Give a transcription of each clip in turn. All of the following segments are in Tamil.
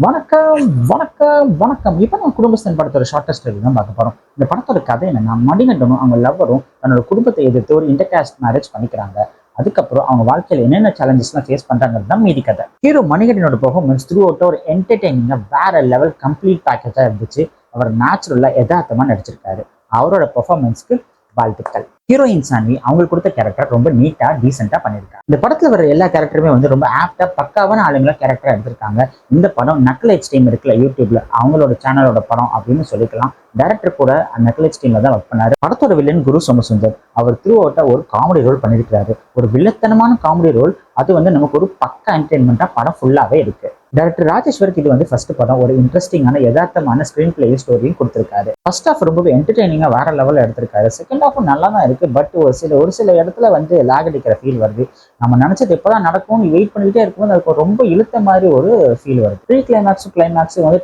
வணக்கம் வணக்கம் வணக்கம். இப்போ நம்ம குடும்பஸ்தன் படத்தோட ஷார்ட்டஸ்ட் ரிவ்யூ தான் பார்க்க போறோம். இந்த படத்தோட கதை என்னன்னா, மணிகண்டனும் அவங்க லவ்வரும் தன்னோட குடும்பத்தை எதிர்த்து ஒரு இன்டர்காஸ்ட் மேரேஜ் பண்ணிக்கிறாங்க. அதுக்கப்புறம் அவங்க வாழ்க்கையில என்னென்ன சேலஞ்சஸ்லாம் ஃபேஸ் பண்றாங்கிறது தான் மீதி கதை. ஹீரோ மணிகண்டனோட பெர்ஃபார்மன்ஸ் த்ரூ அவுட் ஒரு என்டர்டெய்னிங்கா வேற லெவல் கம்ப்ளீட் பேக்கேஜா இருந்துச்சு. அவர் நேச்சுரலா யதார்த்தமா நடிச்சிருக்காரு. அவரோட பெர்ஃபார்மன்ஸ்க்கு வாழ்த்துக்கள். ஹீரோயின் சான்வி அவங்களுக்கு கொடுத்த கேரக்டர் ரொம்ப நீட்டா டீசெண்டா பண்ணியிருக்காங்க. இந்த படத்துல வர எல்லா கேரக்டருமே ரொம்ப ஆப்டா பக்காவான ஆளுங்களா கேரக்டரா எடுத்திருக்காங்க. இந்த படம் நக்கலைட்ஸ் டீம் இருக்குல்ல யூடியூப்ல, அவங்களோட சேனலோட படம் அப்படின்னு சொல்லிக்கலாம். டைரக்டர் கூட நக்கலைட்ஸ் டீம்ல தான் ஒர்க் பண்ணாரு. படத்தோட வில்லன் குரு சோமசுந்தர். அவர் த்ரூ அவுட்டா ஒரு காமெடி ரோல் பண்ணிருக்காரு. ஒரு வில்லத்தனமான காமெடி ரோல். அது நமக்கு ஒரு பக்கா என்டர்டைன்மெண்டா படம் ஃபுல்லாவே இருக்கு. டைரக்டர் ராஜேஸ்வருக்கு இது ஃபர்ஸ்ட் படம். ஒரு இன்ட்ரெஸ்டிங்கான யதார்த்தமான ஸ்கிரீன் பிளே ஸ்டோரியும் கொடுத்திருக்காரு. ஃபர்ஸ்ட் ஹாஃப் ரொம்பவே என்டர்டைனிங்கா வேற லெவல்ல எடுத்திருக்காரு. செகண்ட் ஹாஃப் நல்லா தான் இருக்கு. பட் ஒரு சில இடத்துல லேக் அடிக்கிற ஃபீல் வருது. நம்ம நினைச்சது எப்பதான் நடக்கும்னு வெயிட் பண்ணிக்கிட்டே இருக்கும்போது அதுக்கு ரொம்ப இழுத்த மாதிரி ஒரு ஃபீல் வருது. ப்ரீ கிளைமேக்ஸ்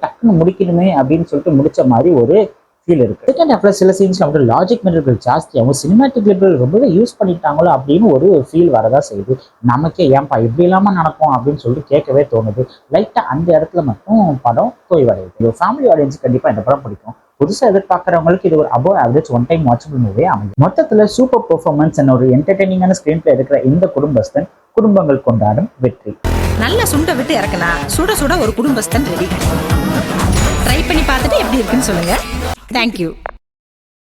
டக்குன்னு முடிக்கணுமே அப்படின்னு சொல்லிட்டு முடிச்ச மாதிரி ஒரு ஃபீல் இருக்கு. செகண்ட் ஹாஃப்ல சில சீன்ஸ்ல லாஜிக் மெட்டீரியல் ஜாஸ்தியாகவும் சினிமாட்டிக் லிபரல் ரொம்பவே யூஸ் பண்ணிட்டாங்களோ அப்படின்னு ஒரு ஃபீல் வரதா செய்யுது. நமக்கே ஏன்பா இப்படி இல்லாம நடக்கும் அப்படின்னு சொல்லிட்டு கேட்கவே தோணுது. லைட்டா அந்த இடத்துல மட்டும் படம் தொய்வடையுது. ஃபேமிலி ஆடியன்ஸ் கண்டிப்பா இந்த படம் பிடிக்கும். புதுசா எதிர்பார்க்கறவங்களுக்கு இது ஒரு above average one time watchable movie அமையும். மொத்தத்துல சூப்பர் பெர்ஃபார்மன்ஸ் அண்ட் ஒரு என்டர்டெய்னிங்கான ஸ்கிரீன் பிளே இருக்கிற இந்த குடும்பஸ்தன் குடும்பங்கள் கொண்டாடும் வெற்றி. நல்ல சுண்ட விட்டு இறக்குனா சுட சுட ஒரு குடும்பஸ்தன் ரெடி. ட்ரை பண்ணி பார்த்துட்டு எப்படி இருக்குன்னு சொல்லுங்க. தேங்க்யூ.